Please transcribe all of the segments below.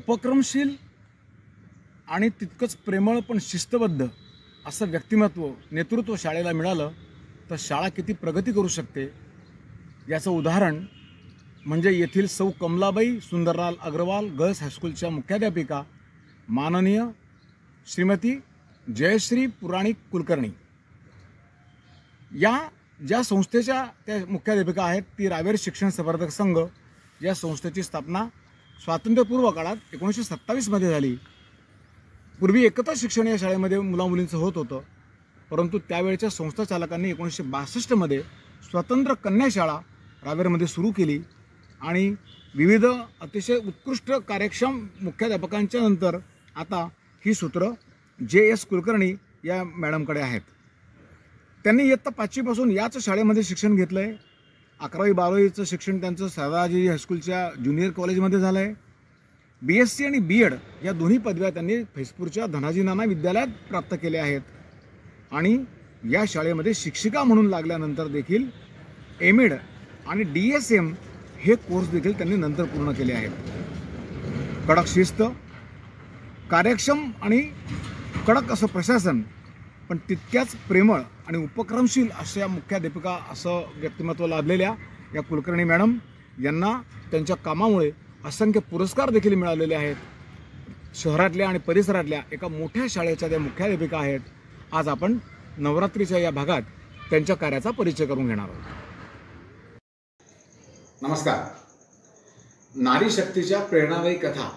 उपक्रमशील आणि तितकंच प्रेमळ पण शिस्तबद्ध असं व्यक्तिमत्व नेतृत्व शाळेला मिळालं तर शाळा किती प्रगती करू शकते याचं उदाहरण म्हणजे येथील सौ कमलाबाई सुंदरलाल अग्रवाल गर्ल्स हायस्कूलच्या मुख्याध्यापिका माननीय श्रीमती जयश्री पुराणिक कुलकर्णी या ज्या संस्थेच्या त्या मुख्याध्यापिका आहेत ती रावेर शिक्षण संवर्धक संघ या संस्थेची स्थापना स्वातंत्र्यपूर्व काळात 1927 मध्ये झाली। पूर्वी एकत्र शिक्षण या शाळेमध्ये मुलामुलींचं होत होतं, परंतु त्यावेळच्या संस्था चालकांनी 1962 मध्ये स्वतंत्र कन्या शाळा रावेरमध्ये सुरू केली आणि विविध अतिशय उत्कृष्ट कार्यक्षम मुख्याध्यापकांच्या नंतर आता ही सूत्र JS कुलकर्णी या मॅडमकडे आहेत। त्यांनी इयत्ता 5वी पासून याच शाळेमध्ये शिक्षण घेतलं आहे। 11वी 12वीचं शिक्षण त्यांचं सरदारजी हायस्कूलच्या ज्युनियर कॉलेजमध्ये झालं आहे। BSc आणि BEd या दोन्ही पदव्या त्यांनी फैजपूरच्या धनाजी नाना विद्यालयात प्राप्त केल्या आहेत आणि या शाळेमध्ये शिक्षिका म्हणून लागल्यानंतर देखील MEd आणि DSM हे कोर्स देखील त्यांनी नंतर पूर्ण केले आहेत। कडक शिस्त, कार्यक्षम आणि कडक असं प्रशासन, पण तितक्याच प्रेमळ आणि उपक्रमशील अशा मुख्याध्यापिका असं व्यक्तिमत्व लाभलेल्या या कुलकर्णी मॅडम यांना त्यांच्या कामामुळे असंख्य पुरस्कार देखील मिळालेले आहेत। शहरातल्या आणि परिसरातल्या एका मोठ्या शाळेच्या त्या मुख्याध्यापिका आहेत। आज आपण नवरात्रीच्या या भागात त्यांच्या कार्याचा परिचय करून घेणार आहोत। नमस्कार। नारी शक्तीच्या प्रेरणादायी कथा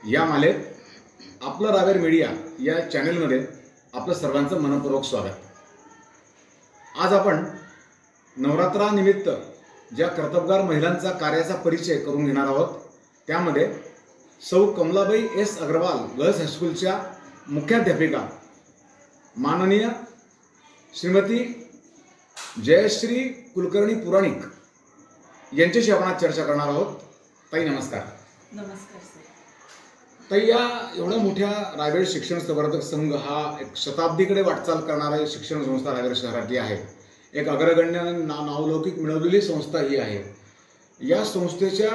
या मालेत आपलं रावेर मीडिया या चॅनलमध्ये आपलं सर्वांचं मनपूर्वक स्वागत। आज आपण नवरात्रानिमित्त ज्या कर्तबगार महिलांचा कार्याचा परिचय करून घेणार आहोत त्यामध्ये सौ कमलाबाई S अग्रवाल गर्ल्स हायस्कूलच्या मुख्याध्यापिका माननीय श्रीमती जयश्री कुलकर्णी पुराणिक यांच्याशी आपण चर्चा करणार आहोत। ताई नमस्कार। नमस्कार सर। ताई, या एवढ्या मोठ्या रावेर शिक्षण संवर्धक संघ हा एक शताब्दीकडे वाटचाल करणारी शिक्षण संस्था रावेर शहरातली आहे। एक अग्रगण्य नावलौकिक मिळवलेली संस्था ही आहे। या संस्थेच्या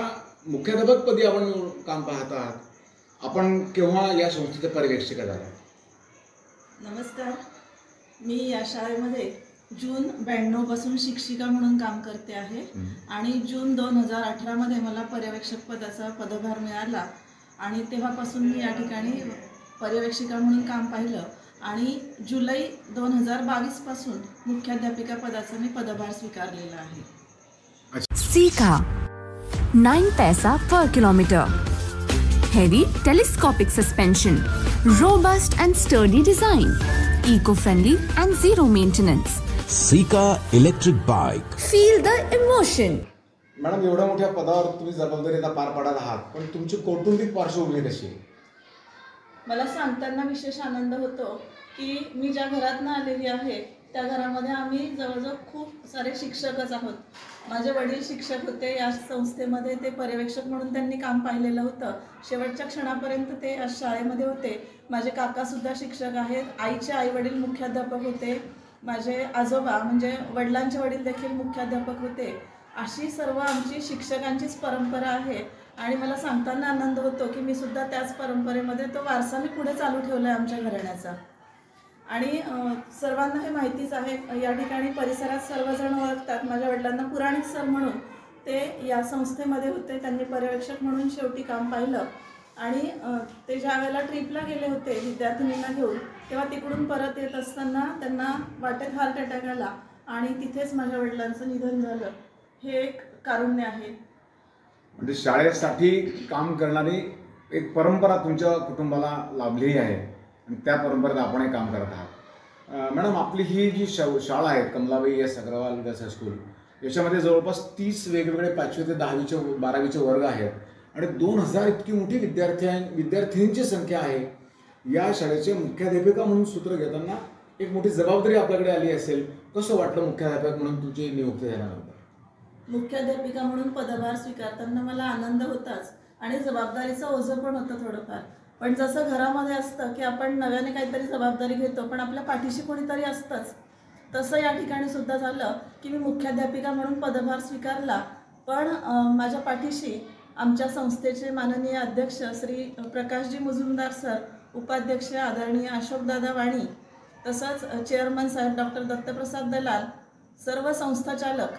मुख्याध्यापकपदी आपण काम पाहत आहात। आपण केव्हा या संस्थेचे पर्यवेक्षक झाला? नमस्कार। मी या शाळेमध्ये जून 92 पासून शिक्षिका म्हणून काम करते आहे आणि जून 2018 मध्ये मला पर्यवेक्षक पदाचा पदभार मिळाला आणि तेव्हापासून मी या ठिकाणी पर्यवेक्षिका म्हणून काम पाहिलं आणि जुलै 2022 पासून मुख्याध्यापिका पदाचा मी पदभार स्वीकारलेला आहे। सीका 9 पैसा per kilometer, heavy telescopic suspension, robust and sturdy design, eco-friendly and zero maintenance. Sika electric bike. Feel the emotion. Madam, एवढ्या मोठ्या पदावर तुम्ही जबाबदारी आता पार पाडत आहात, पण तुमची कौटुंबिक पार्श्वभूमी कशी आहे? मला सांगताना विशेष आनंद होतो की मी ज्या घरातून आलेली आहे त्या घरामध्ये आम्ही जवळजवळ खूप सारे शिक्षकच आहोत। माझे वडील शिक्षक होते, या संस्थेमध्ये ते पर्यवेक्षक म्हणून त्यांनी काम पाहिलेलं होतं। शेवटच्या क्षणापर्यंत ते या शाळेमध्ये होते। माझे काकासुद्धा शिक्षक आहेत। आईचे आई वडील मुख्याध्यापक होते। माझे आजोबा म्हणजे वडिलांचे वडील देखील मुख्याध्यापक होते। अशी सर्व आमची शिक्षकांचीच परंपरा आहे आणि मला सांगताना आनंद होतो की मी सुद्धा त्याच परंपरेमध्ये तो वारसा मी पुढे चालू ठेवला आहे आमच्या घराण्याचा। आणि सर्वांना हे माहितीच आहे, या ठिकाणी परिसरात सर्वजण ओळखतात। माझ्या वडिलांना पुराणिक सर म्हणून ते या संस्थेमध्ये होते। त्यांनी पर्यवेक्षक म्हणून शेवटी काम पाहिलं आणि ते ज्या वेळेला ट्रिपला गेले होते विद्यार्थिनींना घेऊन, तेव्हा तिकडून परत येत असताना त्यांना वाटेत हार्ट अटॅक आला आणि तिथेच माझ्या वडिलांचं निधन झालं। हे एक कारुण्य आहे। म्हणजे शाळेसाठी काम करणारी एक परंपरा तुमच्या कुटुंबाला लाभली आहे आणि त्या परंपरेत आपणही काम करत आहात। मॅडम, आपली ही जी शाळा आहे Kamalabai S Agarwal girls high school, याच्यामध्ये जवळपास 30 वेगवेगळे 5वी ते 10वीचे 12वीचे वर्ग आहेत आणि 2000 इतकी मोठी विद्यार्थिनींची संख्या आहे। या शाळेचे मुख्याध्यापिका म्हणून सूत्र घेताना एक मोठी जबाबदारी आपल्याकडे आली असेल। कसं वाटलं मुख्याध्यापक म्हणून तुमची नियुक्ती झाल्यानंतर? मुख्याध्यापिका म्हणून पदभार स्वीकारताना मला आनंद होताच आणि जबाबदारीचं ओझं पण होतं थोडंफार। पण जसं घरामध्ये असतं की आपण नव्याने काहीतरी जबाबदारी घेतो पण आपल्या पाठीशी कोणीतरी असतंच, तसं या ठिकाणी सुद्धा झालं की मी मुख्याध्यापिका म्हणून पदभार स्वीकारला, पण माझ्या पाठीशी आमच्या संस्थेचे माननीय अध्यक्ष श्री प्रकाशजी मुजुमदार सर, उपाध्यक्ष आदरणीय अशोकदादा वाणी, तसंच चेअरमन साहेब डॉक्टर दत्तप्रसाद दलाल, सर्व संस्थाचालक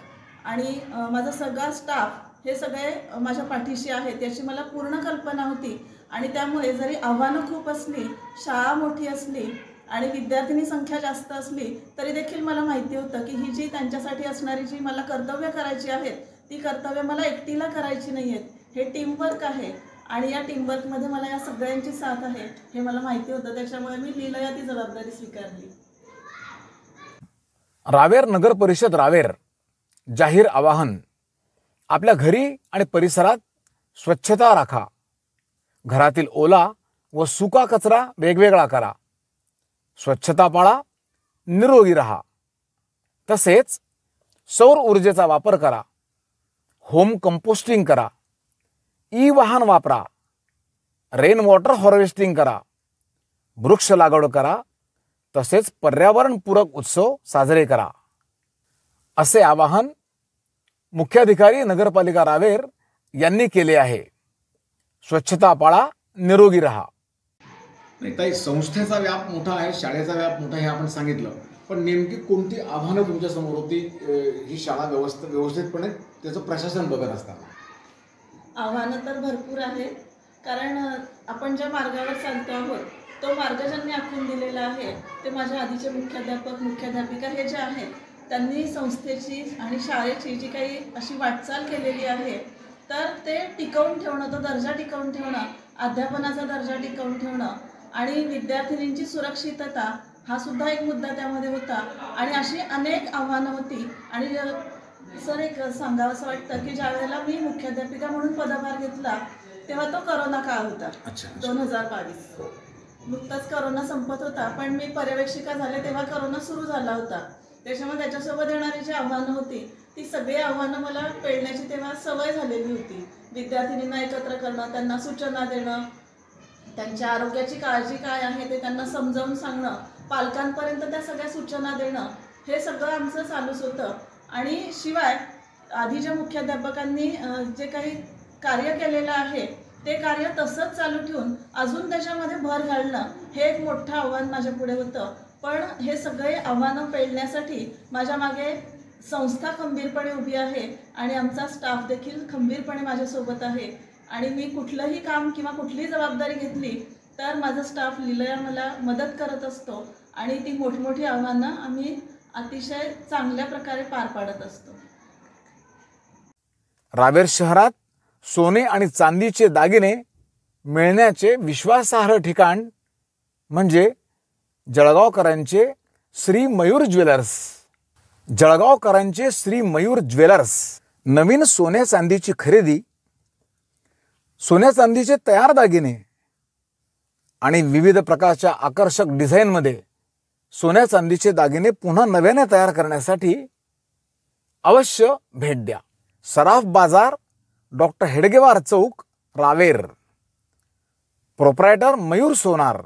आणि माझा सगळा स्टाफ हे सगळे माझ्या पाठीशी आहेत याची मला पूर्ण कल्पना होती. आणि त्यामुळे जरी आव्हानं खूप असली, शाळा मोठी असली आणि विद्यार्थिनी संख्या जास्त असली तरी देखील मला माहिती होतं की ही जी त्यांच्यासाठी असणारी जी मला कर्तव्य करायची आहेत ती कर्तव्य मला एकटीला करायची नाही आहेत. हे टीमवर्क आहे आणि या टीमवर्कमध्ये मला या सगळ्यांची साथ आहे हे मला माहिती होतं. त्याच्यामुळे मी लीलया ती जबाबदारी स्वीकारली. रावेर नगर परिषद रावेर जाहीर आवाहन. आपल्या घरी आणि परिसरात स्वच्छता राखा. घरातील ओला व सुका कचरा वेगवेगळा करा. स्वच्छता पाळा, निरोगी राहा. तसेच सौर ऊर्जेचा वापर करा. होम कंपोस्टिंग करा. ई वाहन वापरा. रेन वॉटर हार्वेस्टिंग करा. वृक्ष लागवड करा. तसेच पर्यावरणपूरक उत्सव साजरे करा. असे आवाहन मुख्याधिकारी नगरपालिका रावेर यांनी केले आहे. स्वच्छता पाळा, निरोगी राहा. नाही ताई, संस्थेचा व्याप मोठा आहे, शाळेचा व्याप मोठा आहे हे आपण सांगितलं, पण नेमकी कोणती आव्हानं तुमच्या समोर होती ही शाळा व्यवस्थितपणे त्याचं प्रशासन बघत असताना? आव्हानं तर भरपूर आहेत, कारण आपण ज्या मार्गावर चालतो आहोत तो मार्ग ज्यांनी आखून दिलेला आहे ते माझ्या आधीचे मुख्याध्यापक मुख्याध्यापिका हे जे आहेत त्यांनी संस्थेची आणि शाळेची जी काही अशी वाटचाल केलेली आहे तर ते टिकवून ठेवणं, तो दर्जा टिकवून ठेवणं, अध्यापनाचा दर्जा टिकवून ठेवणं आणि विद्यार्थिनींची सुरक्षितता हा सुद्धा एक मुद्दा त्यामध्ये होता. आणि अशी अनेक आव्हानं होती. आणि सर एक सांगावंसं वाटतं की ज्या वेळेला मी मुख्याध्यापिका म्हणून पदभार घेतला तेव्हा तो करोना काळ होता. 2022 नुकताच करोना संपत होता, पण मी पर्यवेक्षिका झाले तेव्हा करोना सुरू झाला होता. त्याच्यामुळे त्याच्यासोबत येणारी जी आव्हानं होती ती सगळी आव्हानं मला पेलण्याची तेव्हा सवय झालेली होती. विद्यार्थिनींना एकत्र करणं, त्यांना सूचना देणं, त्यांच्या आरोग्याची काळजी काय आहे ते त्यांना समजावून सांगणं, पालकांपर्यंत त्या सगळ्या सूचना देणं, हे सगळं आमचं चालूच होतं. आणि शिवाय आधीच्या मुख्याध्यापकांनी जे काही कार्य केलेलं आहे ते कार्य तसंच चालू ठेवून अजून त्याच्यामध्ये भर घालणं हे एक मोठं आव्हान माझ्या पुढे होतं. पण हे सगळे आव्हानं पेलण्यासाठी माझ्या मागे संस्था खंबीरपणे उभी आहे आणि आमचा स्टाफ देखील खंबीरपणे माझ्यासोबत आहे. आणि मी कुठलंही काम किंवा कुठलीही जबाबदारी घेतली तर माझा स्टाफ लीलया मला मदत करत असतो आणि ती मोठमोठी आव्हानं आम्ही अतिशय चांगल्या प्रकारे पार पाडत असतो. रावेर शहरात सोने आणि चांदीचे दागिने मिळण्याचे विश्वासार्ह ठिकाण म्हणजे जळगावकरांचे श्री मयूर ज्वेलर्स. जळगावकरांचे श्री मयूर ज्वेलर्स नवीन सोन्या चांदीची खरेदी, सोन्या चांदीचे तयार दागिने आणि विविध प्रकारच्या आकर्षक डिझाईनमध्ये सोन्या चांदीचे दागिने पुन्हा नव्याने तयार करण्यासाठी अवश्य भेट द्या. सराफ बाजार, डॉक्टर हेडगेवार चौक, रावेर. प्रोप्रायटर मयूर सोनार.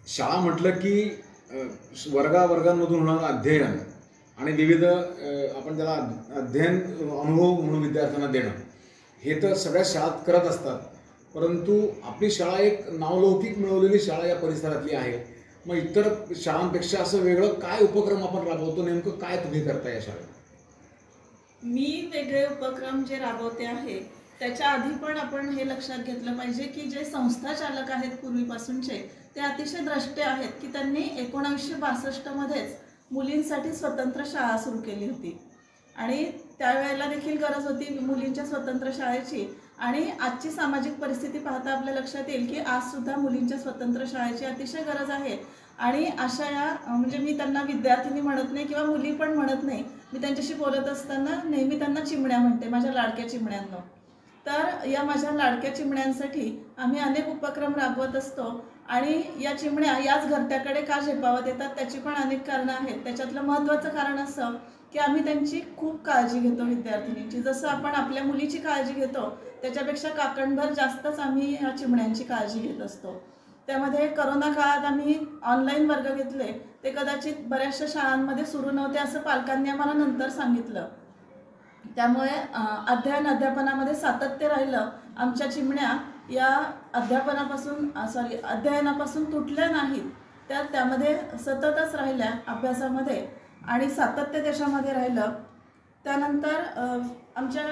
शाळा म्हटलं की वर्गांमधून होणारं अध्ययन आणि विविध आपण त्याला अध्ययन अनुभव म्हणून विद्यार्थ्यांना देणं हे तर सगळ्या शाळात करत असतात, परंतु आपली शाळा एक नावलौकिक मिळवलेली शाळा या परिसरातली आहे. मग इतर शाळांपेक्षा असं वेगळं काय उपक्रम आपण राबवतो, नेमकं काय तुम्ही करता या शाळेत? मी वेगळे उपक्रम जे राबवते आहे त्याच्या आधी पण आपण हे लक्षात घेतलं पाहिजे की जे संस्था चालक आहेत पूर्वीपासूनचे ते अतिशय द्रष्टे आहेत की त्यांनी 1962 मध्येच मुलींसाठी स्वतंत्र शाळा सुरू केली होती आणि त्यावेळेला देखील गरज होती मुलींच्या स्वतंत्र शाळेची. आणि आजची सामाजिक परिस्थिती पाहता आपल्या लक्षात येईल की आज सुद्धा मुलींच्या स्वतंत्र शाळेची अतिशय गरज आहे. आणि अशा या म्हणजे मी त्यांना विद्यार्थिनी म्हणत नाही किंवा मुली पण म्हणत नाही, मी त्यांच्याशी बोलत असताना नेहमी त्यांना चिमण्या म्हणते, माझ्या लाडक्या चिमण्यांना. तर या माझ्या लाडक्या चिमण्यांसाठी आम्ही अनेक उपक्रम राबवत असतो आणि या चिमण्या याच घरट्याकडे का झेपावत येतात त्याची पण अनेक कारणं आहेत. त्याच्यातलं महत्त्वाचं कारण असं की आम्ही त्यांची खूप काळजी घेतो विद्यार्थिनींची. जसं आपण आपल्या मुलीची काळजी घेतो त्याच्यापेक्षा काकणभर जास्तच आम्ही ह्या चिमण्यांची काळजी घेत असतो. त्यामध्ये करोना काळात आम्ही ऑनलाईन वर्ग घेतले, ते कदाचित बऱ्याचशा शाळांमध्ये सुरू नव्हते असं पालकांनी आम्हाला नंतर सांगितलं. त्यामुळे अध्यापनामध्ये सातत्य राहिलं. आमच्या चिमण्या या अध्ययनापासून तुटल्या नाहीत, तर त्यामध्ये सततच राहिल्या अभ्यासामध्ये आणि सातत्य त्याच्यामध्ये राहिलं. त्यानंतर आमच्या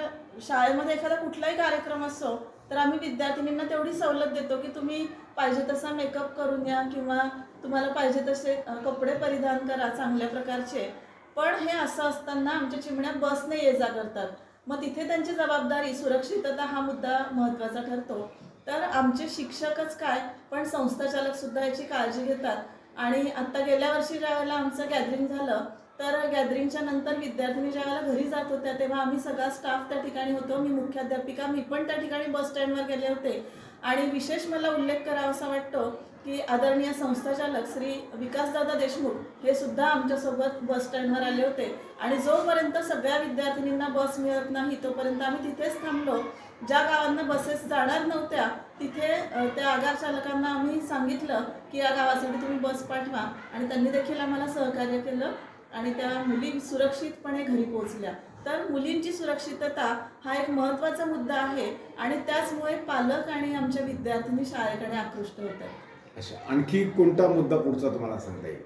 शाळेमध्ये एखादा कुठलाही कार्यक्रम असो तर आम्ही विद्यार्थिनींना तेवढी सवलत देतो की तुम्ही पाहिजे तसा मेकअप करून या किंवा तुम्हाला पाहिजे तसे कपडे परिधान करा चांगल्या प्रकारचे. पण हे असं असताना आमच्या चिमण्या बसने ये जा करतात. मग तिथे त्यांची जबाबदारी, सुरक्षितता हा मुद्दा महत्त्वाचा ठरतो. तर आमचे शिक्षकच काय पण संस्थाचालकसुद्धा याची काळजी घेतात. आणि आत्ता गेल्या वर्षी ज्यावेळेला आमचं गॅदरिंग झालं तर गॅदरिंगच्या नंतर विद्यार्थिनी ज्यावेळेला घरी जात होत्या तेव्हा आम्ही सगळा स्टाफ त्या ठिकाणी होतो. मी मुख्याध्यापिका, मी पण त्या ठिकाणी बस स्टँडवर गेले होते. आणि विशेष मला उल्लेख करावासा वाटतो की आदरणीय संस्थाचालक श्री विकासदादा देशमुख हे सुद्धा आमच्यासोबत बस स्टँडवर आले होते. आणि जोपर्यंत सगळ्या विद्यार्थिनींना बस मिळत नाही तोपर्यंत आम्ही तिथेच थांबलो. ज्या गावांना बसेस जाणार नव्हत्या तिथे त्या आगार चालकांना आम्ही सांगितलं की या गावासाठी तुम्ही बस पाठवा आणि त्यांनी देखील आम्हाला सहकार्य केलं आणि त्या मुली सुरक्षितपणे घरी पोहोचल्या. तर मुलींची सुरक्षितता हा एक महत्त्वाचा मुद्दा आहे आणि त्याचमुळे पालक आणि आमच्या विद्यार्थिनी शाळेकडे आकृष्ट होतात. अच्छा, आणखी कोणता मुद्दा पुढचा तुम्हाला सांगता येईल?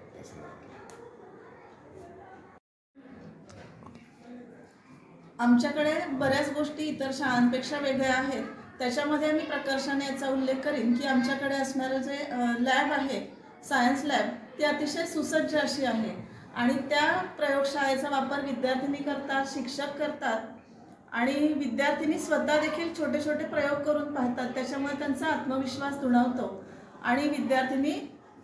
आमच्याकडे बऱ्याच गोष्टी इतर शाळांपेक्षा वेगळ्या आहेत. त्याच्यामध्ये मी प्रकर्षाने याचा उल्लेख करीन की आमच्याकडे असणारं जे लॅब आहे, सायन्स लॅब, ती अतिशय सुसज्ज अशी आहे आणि त्या प्रयोगशाळेचा वापर विद्यार्थिनी करतात, शिक्षक करतात आणि विद्यार्थिनी स्वतः देखील छोटे छोटे प्रयोग करून पाहतात. त्याच्यामुळे त्यांचा आत्मविश्वास दुणावतो आणि विद्यार्थिनी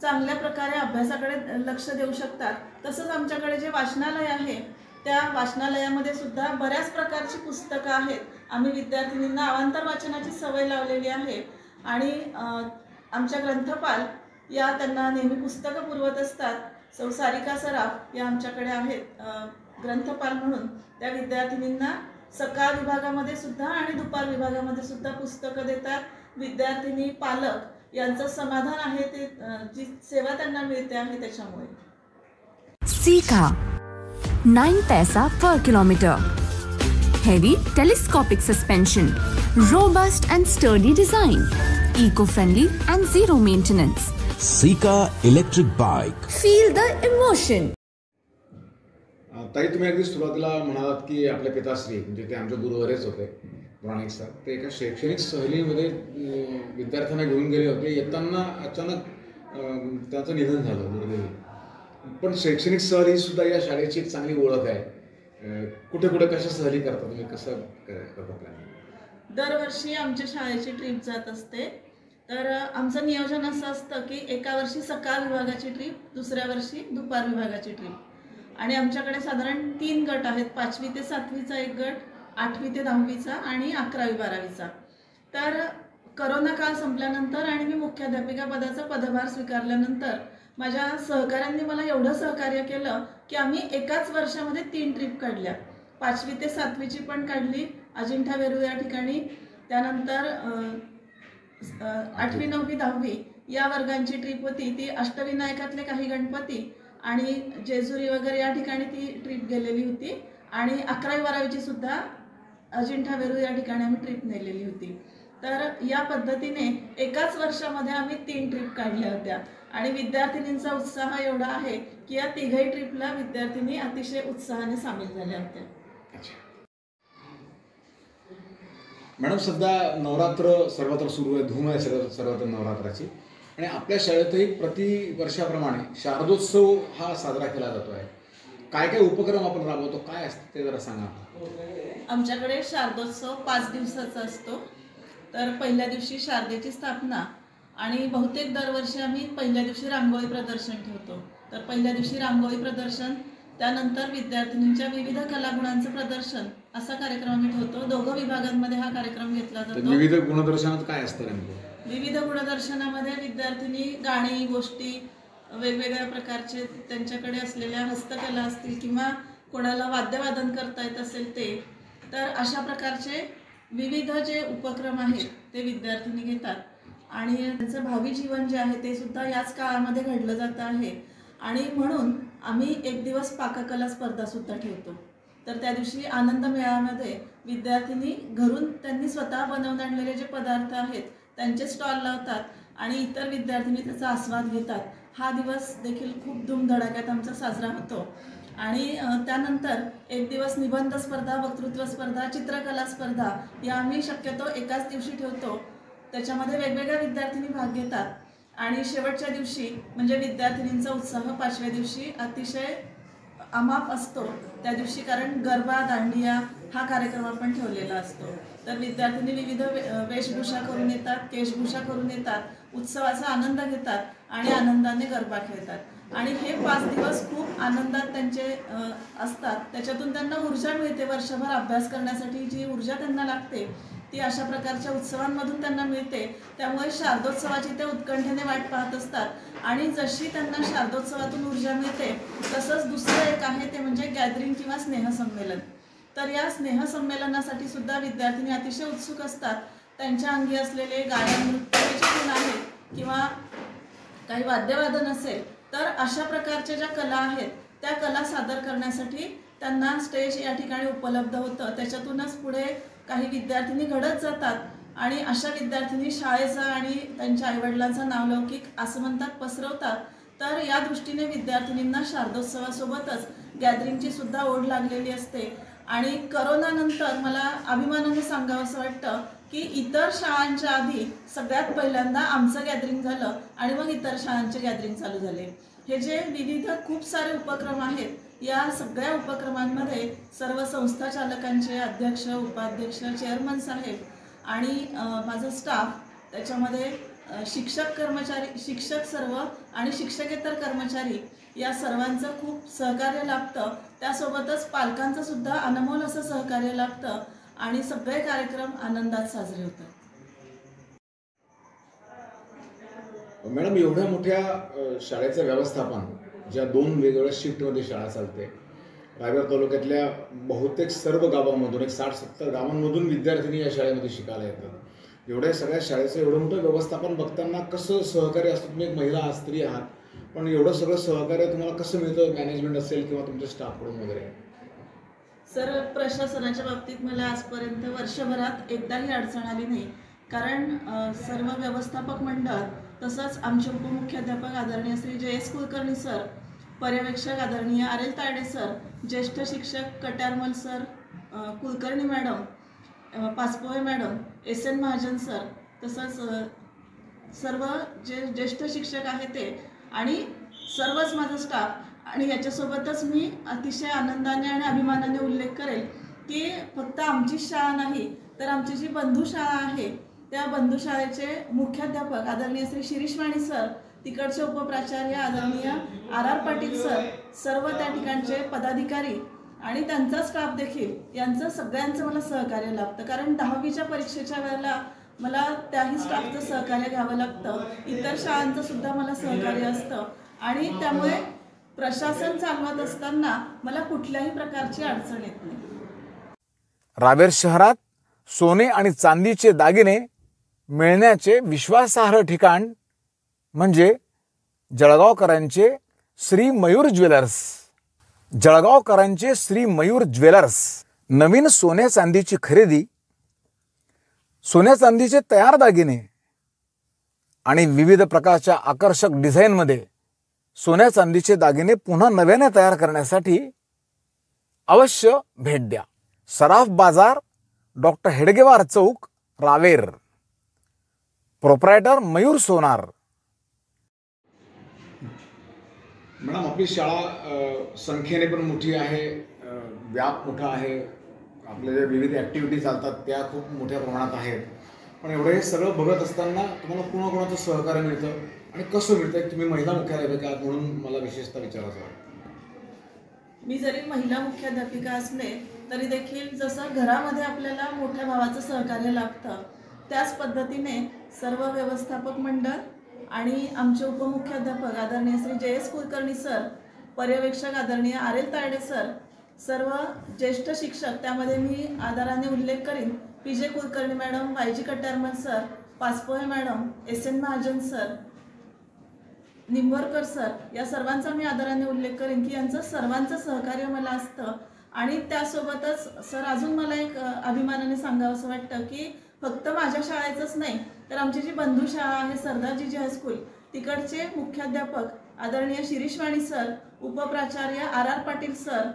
चांगल्या प्रकारे अभ्यासाकडे लक्ष देऊ शकतात. तसंच आमच्याकडे जे वाचनालय आहे त्या वाचनालयामध्ये सुद्धा बऱ्याच प्रकारची पुस्तकं आहेत. आम्ही विद्यार्थिनींना अवांतर वाचनाची सवय लावलेली आहे आणि आमच्या ग्रंथपाल या त्यांना नेहमी पुस्तकं पुरवत असतात. सौ सारिका सराफ या आमच्याकडे आहेत ग्रंथपाल म्हणून. त्या विद्यार्थिनींना सकाळ विभागामध्ये सुद्धा आणि दुपार विभागामध्ये सुद्धा पुस्तकं देतात. विद्यार्थिनी पालक यांचं समाधान आहे ते जी सेवा त्यांना मिळते आहे त्याच्यामुळे. सीका 9 पैसा per kilometer. Heavy telescopic suspension. Robust and sturdy design. Eco-friendly and zero maintenance. Sika electric bike. Feel the emotion. ताई, तुम्ही अगदी सुरुवातीला म्हणालात की आपले पिताश्री म्हणजे ते आमचे गुरुवरेच होते पुराणिक सर, ते एका शैक्षणिक सहलीमध्ये विद्यार्थ्यांना घेऊन गेले होते. येताना अचानक त्यांचं निधन झालं दुर्दैवी. पण शैक्षणिक सहल ही सुद्धा या शाळेची एक चांगली ओळख आहे. कुठे कुठे कशा सहली करता तुम्ही, कसं करता प्लॅनिंग? दरवर्षी आमच्या शाळेची ट्रिप जात असते. तर आमचं नियोजन असं असतं की एका वर्षी सकाळ विभागाची ट्रिप, दुसऱ्या वर्षी दुपार विभागाची ट्रिप आणि आमच्याकडे साधारण 3 गट आहेत. 5वी ते 7वीचा एक गट, 8वी ते 10वीचा आणि 11वी 12वीचा. तर करोना काळ संपल्यानंतर आणि मी मुख्याध्यापिका पदाचा पदभार स्वीकारल्यानंतर माझ्या सहकाऱ्यांनी मला एवढं सहकार्य केलं की आम्ही एकाच वर्षामध्ये 3 ट्रिप काढल्या. 5वी ते 7वीची पण काढली अजिंठा वेरूळ या ठिकाणी. त्यानंतर 8वी 9वी 10वी या वर्गांची ट्रिप होती. ती अष्टविनायकातले काही गणपती आणि जेजुरी वगैरे या ठिकाणी ती ट्रिप गेलेली होती आणि 11वी 12वीची सुद्धा अजिंठा वेरूळ या ठिकाणी आम्ही ट्रिप नेलेली होती. तर या पद्धतीने एकाच वर्षामध्ये आम्ही 3 ट्रिप काढल्या होत्या आणि विद्यार्थिनींचा उत्साह एवढा आहे की या 3ही ट्रिपला विद्यार्थिनी अतिशय उत्साहाने सामील झाल्या होत्या. मॅडम, सध्या नवरात्र सर्वत्र सुरू आहे, धूम आहे सर्वत्र नवरात्राची आणि आपल्या शाळेतही प्रतिवर्षाप्रमाणे शारदोत्सव हा साजरा केला जातो आहे. काय काय उपक्रम आपण राबवतो, काय असतं ते जरा सांगा. आमच्याकडे शारदोत्सव 5 दिवसाचा असतो. तर पहिल्या दिवशी शारदेची स्थापना आणि बहुतेक दरवर्षी आम्ही पहिल्या दिवशी रांगोळी प्रदर्शन ठेवतो. तर पहिल्या दिवशी रांगोळी प्रदर्शन, त्यानंतर विद्यार्थिनींच्या विविध कलागुणांचं प्रदर्शन असा कार्यक्रम आम्ही ठेवतो. 2 विभागांमध्ये हा कार्यक्रम घेतला जातो. विविध गुणदर्शनात काय असतं? विविध गुणदर्शनामध्ये विद्यार्थिनी गाणी, गोष्टी, वेगवेगळ्या प्रकारचे त्यांच्याकडे असलेल्या हस्तकला असतील किंवा कोणाला वाद्यवादन करता येत असेल ते, तर अशा प्रकारचे विविध जे उपक्रम आहेत ते विद्यार्थिनी घेतात आणि त्यांचं भावी जीवन जे आहे ते सुद्धा याच काळामध्ये घडलं जातं आहे. आणि म्हणून आम्ही एक दिवस पाककला स्पर्धा सुद्धा ठेवतो. तर त्या दिवशी आनंद मेळाव्यामध्ये विद्यार्थिनी घरून त्यांनी स्वतः बनवून आणलेले जे पदार्थ आहेत त्यांचे स्टॉल लावतात आणि इतर विद्यार्थिनी त्याचा आस्वाद घेतात. हा दिवस देखील खूप धूमधडाक्यात आमचा साजरा होतो. आणि त्यानंतर एक दिवस निबंध स्पर्धा, वक्तृत्व स्पर्धा, चित्रकला स्पर्धा या आम्ही शक्यतो एकाच दिवशी ठेवतो. त्याच्यामध्ये वेगवेगळ्या विद्यार्थिनी भाग घेतात. आणि शेवटच्या दिवशी म्हणजे विद्यार्थिनींचा उत्साह 5व्या दिवशी अतिशय अमाप असतो त्या दिवशी, कारण गरबा, दांडिया हा कार्यक्रम आपण ठेवलेला असतो. तर विद्यार्थिनी विविध वेशभूषा करून येतात, केशभूषा करून येतात, उत्सवाचा आनंद घेतात आणि आनंदाने गरबा खेळतात. आणि हे 5 दिवस खूप आनंदात त्यांचे असतात. त्याच्यातून त्यांना ऊर्जा मिळते. वर्षभर अभ्यास करण्यासाठी जी ऊर्जा त्यांना लागते ती अशा प्रकारच्या उत्सवांमधून त्यांना मिळते. त्यामुळे शारदोत्सवाची ते उत्कंठेने वाट पाहत असतात. आणि जशी त्यांना शारदोत्सवातून ऊर्जा मिळते तसंच दुसरं एक आहे ते म्हणजे गॅदरिंग किंवा स्नेहसंमेलन. तर या स्नेहसंमेलनासाठी सुद्धा विद्यार्थिनी अतिशय उत्सुक असतात. त्यांच्या अंगी असलेले गायन, नृत्याचे गुण आहेत किंवा काही वाद्यवादन असेल तर अशा प्रकारच्या ज्या कला आहेत त्या कला सादर करण्यासाठी त्यांना स्टेज या ठिकाणी उपलब्ध होतं. त्याच्यातूनच पुढे काही विद्यार्थिनी घडत जातात आणि अशा विद्यार्थिनी शाळेचा आणि त्यांच्या आईवडिलांचा नावलौकिक असं म्हणतात पसरवतात. तर या दृष्टीने विद्यार्थिनींना शारदोत्सवासोबतच गॅदरिंगची सुद्धा ओढ लागलेली असते. आणि करोनानंतर मला अभिमानाने सांगावंसं वाटतं की इतर शाळांच्या आधी सगळ्यात पहिल्यांदा आमचं गॅदरिंग झालं आणि मग इतर शाळांचे गॅदरिंग चालू झाले. हे जे विविध खूप सारे उपक्रम आहेत या सगळ्या उपक्रमांमध्ये सर्व संस्था चालकांचे अध्यक्ष, उपाध्यक्ष, चेअरमन साहेब आणि माझा स्टाफ, त्याच्यामध्ये शिक्षक, कर्मचारी, शिक्षक सर्व आणि शिक्षकेतर कर्मचारी या सर्वांचं खूप सहकार्य लाभतं. त्यासोबतच पालकांचं सुद्धा अनमोल असं सहकार्य लाभतं आणि सगळे कार्यक्रम आनंदात साजरे होतात. मॅडम, एवढ्या मोठ्या शाळेचं व्यवस्थापन, ज्या 2 वेगवेगळ्या शिफ्टमध्ये शाळा चालते, रायगड तालुक्यातल्या बहुतेक सर्व गावांमधून, एक 60-70 गावांमधून विद्यार्थिनी या शाळेमध्ये शिकायला येतात. एवढ्या सगळ्या शाळेचं एवढं मोठं व्यवस्थापन बघताना कसं सहकार्य असतं? तुम्ही एक महिला स्त्री आहात, पण एवढं सगळं सहकार्य तुम्हाला कसं मिळतं? मॅनेजमेंट असेल किंवा तुमच्या स्टाफकडून वगैरे? सर, प्रशासनाच्या बाबतीत मला आजपर्यंत वर्षभरात एकदाही अडचण आली नाही. कारण सर्व व्यवस्थापक मंडळ, तसंच आमचे उपमुख्याध्यापक आदरणीय श्री जयेश कुलकर्णी सर, पर्यवेक्षक आदरणीय आर.एल. तायडे सर, ज्येष्ठ शिक्षक Katyarmal sir, Kulkarni madam, Paspole madam, S N. Mahajan sir, तसंच सर्व जे ज्येष्ठ शिक्षक आहेत ते आणि सर्वच माझा स्टाफ. आणि याच्यासोबतच मी अतिशय आनंदाने आणि अभिमानाने उल्लेख करेल की फक्त आमचीच शाळा नाही तर आमची जी बंधुशाळा आहे त्या बंधुशाळेचे मुख्याध्यापक आदरणीय श्री शिरीष वाणी सर, तिकडचे उपप्राचार्य आदरणीय आर.आर. पाटील सर, सर्व त्या ठिकाणचे पदाधिकारी आणि त्यांचा स्टाफ देखील, यांचं सगळ्यांचं मला सहकार्य लाभतं. कारण 10वीच्या परीक्षेच्या वेळेला मला त्याही स्टाफचं सहकार्य घ्यावं लागतं. इतर शाळांचं सुद्धा मला सहकार्य असतं आणि त्यामुळे प्रशासन चालवत असताना मला कुठल्याही प्रकारची अडचण येत नाही. रावेर शहरात सोने आणि चांदीचे दागिने मिळण्याचे विश्वासार्ह ठिकाण म्हणजे जळगावकरांचे श्री मयूर ज्वेलर्स. जळगावकरांचे श्री मयूर ज्वेलर्स नवीन सोन्या चांदीची खरेदी, सोन्या चांदीचे तयार दागिने आणि विविध प्रकारच्या आकर्षक डिझाईनमध्ये सोन्या चांदीचे दागिने पुन्हा नव्याने तयार करण्यासाठी अवश्य भेट द्या. सराफ बाजार, डॉक्टर हेडगेवार चौक, रावेर. प्रोप्रायटर मयूर सोनार. मॅडम, आपली शाळा संख्येने पण मोठी आहे, व्याप मोठा आहे, आपल्या ज्या विविध ॲक्टिव्हिटी चालतात त्या खूप मोठ्या प्रमाणात आहेत. पण एवढं हे सगळं बघत असताना तुम्हाला कोणाकोणाचं सहकार्य मिळतं आणि कसं मिळतं? तुम्ही महिला मुख्याध्यापिका आहात म्हणून मला विशेषतः विचारायचं आहे. मी जरी महिला मुख्याध्यापिका असले तरी देखील जसं घरामध्ये आपल्याला मोठ्या भावाचं सहकार्य लाभतं त्याच पद्धतीने सर्व व्यवस्थापक मंडळ आणि आमचे उपमुख्याध्यापक आदरणीय श्री जयेश कुलकर्णी सर, पर्यवेक्षक आदरणीय आर.एल. तायडे सर, सर्व ज्येष्ठ शिक्षक, त्यामध्ये मी आदराने उल्लेख करीन P J. Kulkarni madam, Y G. Katyarmal sir, Paspole madam, S N. Mahajan sir, Nimbavarkar sir, या सर्वांचा मी आदराने उल्लेख करेन की यांचं सर्वांचं सहकार्य मला असतं आणि त्यासोबतच सर अजून मला एक अभिमानाने सांगावंसं वाटतं की फक्त माझ्या शाळेचंच नाही तर आमची जी बंधू शाळा आहे सरदारजीजी हायस्कूल तिकडचे मुख्याध्यापक आदरणीय शिरीष वाणी सर, उपप्राचार्य RR पाटील सर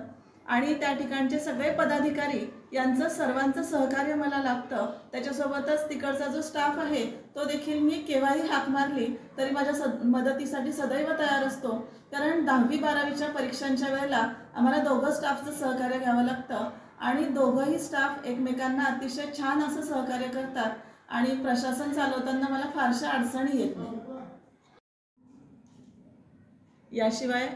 आणि त्या ठिकाणचे सगळे पदाधिकारी यांचं सर्वांचं सहकार्य मला लाभतं. त्याच्यासोबतच तिकडचा जो स्टाफ आहे तो देखील मी केव्हाही हाक मारली तरी माझ्या मदतीसाठी सदैव तयार असतो. कारण 10वी-12वीच्या परीक्षांच्या वेळेला आम्हाला दोघं स्टाफचं सहकार्य घ्यावं लागतं आणि दोघंही स्टाफ एकमेकांना अतिशय छान असं सहकार्य करतात आणि प्रशासन चालवताना मला फारशा अडचणी येत नाही. याशिवाय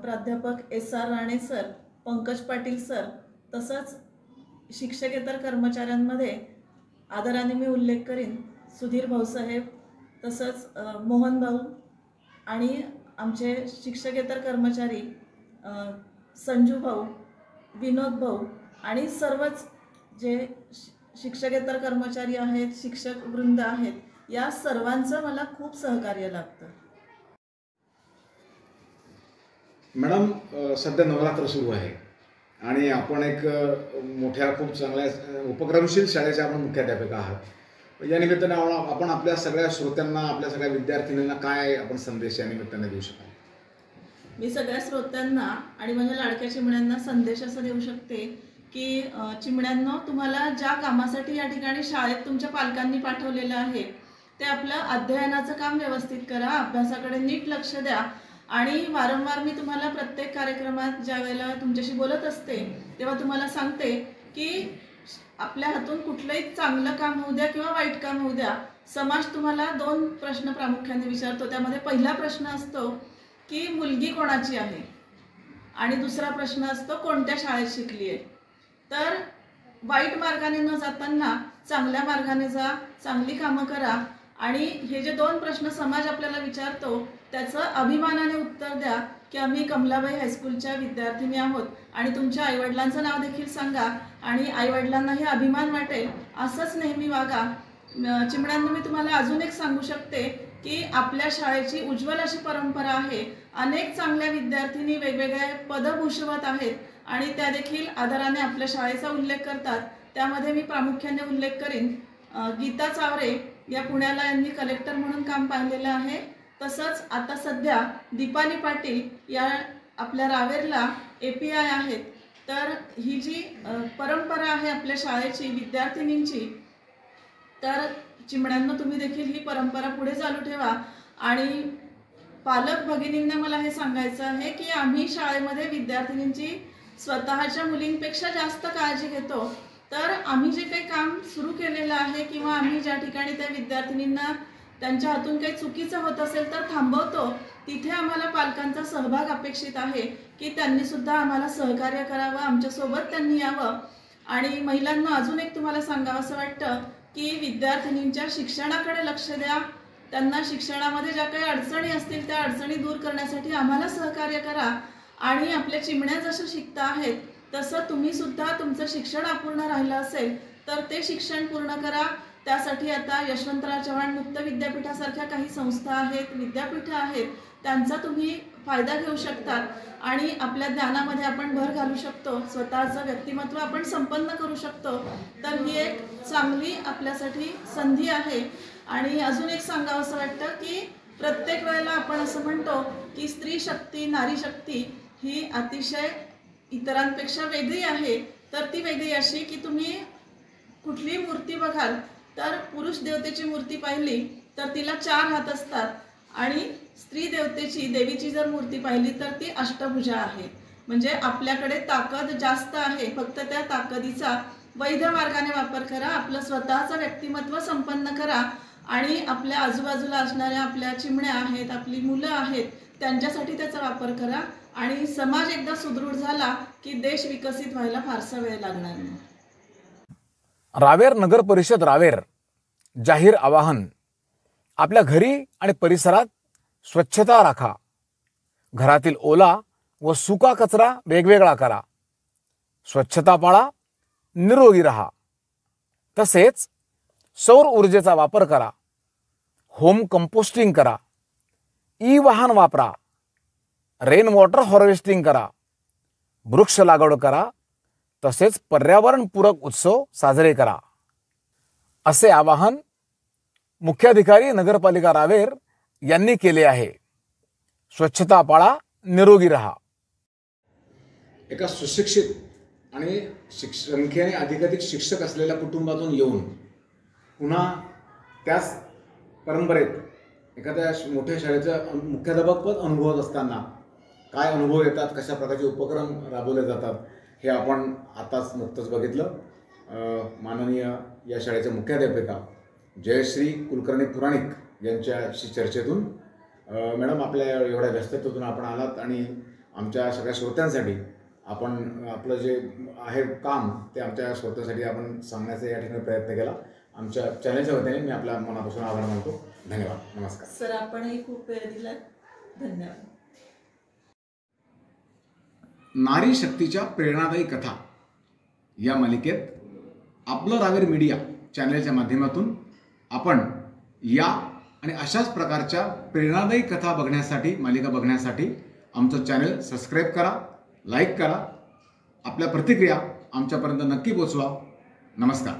प्राध्यापक SR Rane sir, Pankaj Patil sir तसंच शिक्षकेतर कर्मचाऱ्यांमध्ये आदराने मी उल्लेख करीन सुधीर भाऊसाहेब तसंच मोहन भाऊ आणि आमचे शिक्षकेतर कर्मचारी संजू भाऊ, विनोद भाऊ आणि सर्वच जे शिक्षकेतर कर्मचारी आहेत, शिक्षक वृंद आहेत, या सर्वांचं मला खूप सहकार्य लागतं. मॅडम, सध्या नवरात्र सुरू आहे आणि आपण एक मोठ्या खूप चांगल्या उपक्रमशील शाळेचे आपण मुख्याध्यापिका आहात. या निमित्ताने आपण आपल्या सगळ्या श्रोत्यांना, आपल्या सगळ्या विद्यार्थिनींना काय आपण संदेश या निमित्ताने देऊ शकाल? मी सगळ्या श्रोत्यांना आणि माझ्या लाडक्या चिमण्यांना संदेश असा देऊ शकते की चिमण्यांनो, तुम्हाला ज्या कामासाठी या ठिकाणी शाळेत तुमच्या पालकांनी पाठवलेलं आहे ते आपलं अध्ययनाचं काम व्यवस्थित करा, अभ्यासाकडे नीट लक्ष द्या आणि वारंवार मी तुम्हाला प्रत्येक कार्यक्रमात ज्या वेळेला तुमच्याशी बोलत असते तेव्हा तुम्हाला सांगते की आपल्या हातून कुठलंही चांगलं काम होऊ द्या किंवा वाईट काम होऊ द्या, समाज तुम्हाला 2 प्रश्न प्रामुख्याने विचारतो. त्यामध्ये पहिला प्रश्न असतो की मुलगी कोणाची आहे आणि दुसरा प्रश्न असतो कोणत्या शाळेत शिकली आहे. तर वाईट मार्गाने न जाताना चांगल्या मार्गाने जा, चांगली कामं करा आणि हे जे 2 प्रश्न समाज आपल्याला विचारतो त्याचं अभिमानाने उत्तर द्या की आम्ही कमलाबाई हायस्कूलच्या विद्यार्थिनी आहोत आणि तुमच्या आईवडिलांचं नाव देखील सांगा आणि आईवडिलांनाही अभिमान वाटेल असंच नेहमी वागा. चिमण्यांना मी तुम्हाला अजून एक सांगू शकते की आपल्या शाळेची उज्ज्वल अशी परंपरा आहे. अनेक चांगल्या विद्यार्थिनी वेगवेगळे पदं भूषवत आहेत आणि त्या देखील आदराने आपल्या शाळेचा उल्लेख करतात. त्यामध्ये मी प्रामुख्याने उल्लेख करीन गीता चावरे या पुण्याला यांनी कलेक्टर म्हणून काम पाहिलेलं आहे. तसंच आता सध्या दीपाली पाटील या आपल्या रावेरला API आहेत. तर ही जी परंपरा आहे आपल्या शाळेची विद्यार्थिनींची, तर चिमण्यांना तुम्ही देखील ही परंपरा पुढे चालू ठेवा. आणि पालक भगिनींना मला हे सांगायचं आहे की आम्ही शाळेमध्ये विद्यार्थिनींची स्वतःच्या मुलींपेक्षा जास्त काळजी घेतो. तर आम्ही जे काही काम सुरू केलेलं आहे किंवा आम्ही ज्या ठिकाणी त्या विद्यार्थिनींना त्यांच्या हातून काही चुकीचं होत असेल तर थांबवतो, तिथे आम्हाला पालकांचा सहभाग अपेक्षित आहे की त्यांनी सुद्धा आम्हाला सहकार्य करावं, आमच्यासोबत त्यांनी यावं. आणि महिलांना अजून एक तुम्हाला सांगावंसं वाटतं की विद्यार्थिनींच्या शिक्षणाकडे लक्ष द्या. त्यांना शिक्षणामध्ये ज्या काही अडचणी असतील त्या अडचणी दूर करण्यासाठी आम्हाला सहकार्य करा आणि आपल्या चिमण्या जसं शिकता आहेत तसं तुम्ही सुद्धा तुमचं शिक्षण अपूर्ण राहिलं असेल तर ते शिक्षण पूर्ण करा. त्यासाठी आता यशवंतराव चव्हाण मुक्त विद्यापीठासारख्या काही संस्था आहेत, विद्यापीठं आहेत, त्यांचा तुम्ही फायदा घेऊ शकतात आणि आपल्या ज्ञानामध्ये आपण भर घालू शकतो, स्वतःचं व्यक्तिमत्व आपण संपन्न करू शकतो. तर ही एक चांगली आपल्यासाठी संधी आहे. आणि अजून एक सांगावंसं वाटतं की प्रत्येक वेळेला आपण असं म्हणतो की स्त्री शक्ती, नारी शक्ती ही अतिशय इतरांपेक्षा वेगळी आहे. तर ती वेगळी अशी की तुम्ही कुठलीही मूर्ती बघाल तर पुरुष देवतेची मूर्ती पाहिली तर तिला 4 हात असतात आणि स्त्री देवतेची, देवीची जर मूर्ती पाहिली तर ती अष्टभुजा आहे. म्हणजे आपल्याकडे ताकद जास्त आहे. फक्त त्या ताकदीचा वैध मार्गाने वापर करा, आपलं स्वतःचं व्यक्तिमत्व संपन्न करा आणि आपल्या आजूबाजूला असणाऱ्या आपल्या चिमण्या आहेत, आपली मुलं आहेत, त्यांच्यासाठी त्याचा वापर करा आणि समाज एकदा सुदृढ झाला की देश विकसित व्हायला फारसा वेळ लागणार नाही. रावेर नगर परिषद रावेर जाहीर आवाहन. आपल्या घरी आणि परिसरात स्वच्छता राखा. घरातील ओला व सुका कचरा वेगवेगळा करा. स्वच्छता पाळा, निरोगी राहा. तसेच सौर ऊर्जेचा वापर करा. होम कंपोस्टिंग करा. वाहन वापरा. रेन वॉटर हार्वेस्टिंग करा. वृक्ष लागवड करा. तसेच पर्यावरणपूरक उत्सव साजरे करा, असे आवाहन मुख्याधिकारी नगरपालिका रावेर यांनी केले आहे. स्वच्छता पाळा, निरोगी राहा. एका सुशिक्षित आणि संख्येने अधिकाधिक शिक्षक असलेल्या कुटुंबातून येऊन पुन्हा त्याच परंपरेत एखाद्या मोठ्या शाळेचं मुख्याध्यापकपद अनुभवत असताना काय अनुभव येतात, कशा प्रकारचे उपक्रम राबवले जातात, हे आपण आताच नुकतंच बघितलं. माननीय या शाळेच्या मुख्याध्यापिका जयश्री कुलकर्णी पुराणिक यांच्याशी चर्चेतून. मॅडम, आपल्या एवढ्या व्यस्ततेतून आपण आलात आणि आमच्या सगळ्या श्रोत्यांसाठी आपण आपलं जे आहे काम ते आमच्या श्रोत्यांसाठी आपण सांगण्याचा या ठिकाणी प्रयत्न केला. आमच्या चॅनलच्या वतीने मी आपल्या मनापासून आभार मानतो. धन्यवाद. नमस्कार. सर, आपणही खूप वेळ दिला. धन्यवाद. नारी शक्तीच्या प्रेरणादायी कथा या मालिकेत आपलं रावेर मीडिया चॅनलच्या माध्यमातून आपण या आणि अशाच प्रकारच्या प्रेरणादायी कथा बघण्यासाठी, मालिका बघण्यासाठी आमचं चॅनल सबस्क्राईब करा, लाईक करा. आपल्या प्रतिक्रिया आमच्यापर्यंत नक्की पोचवा. नमस्कार.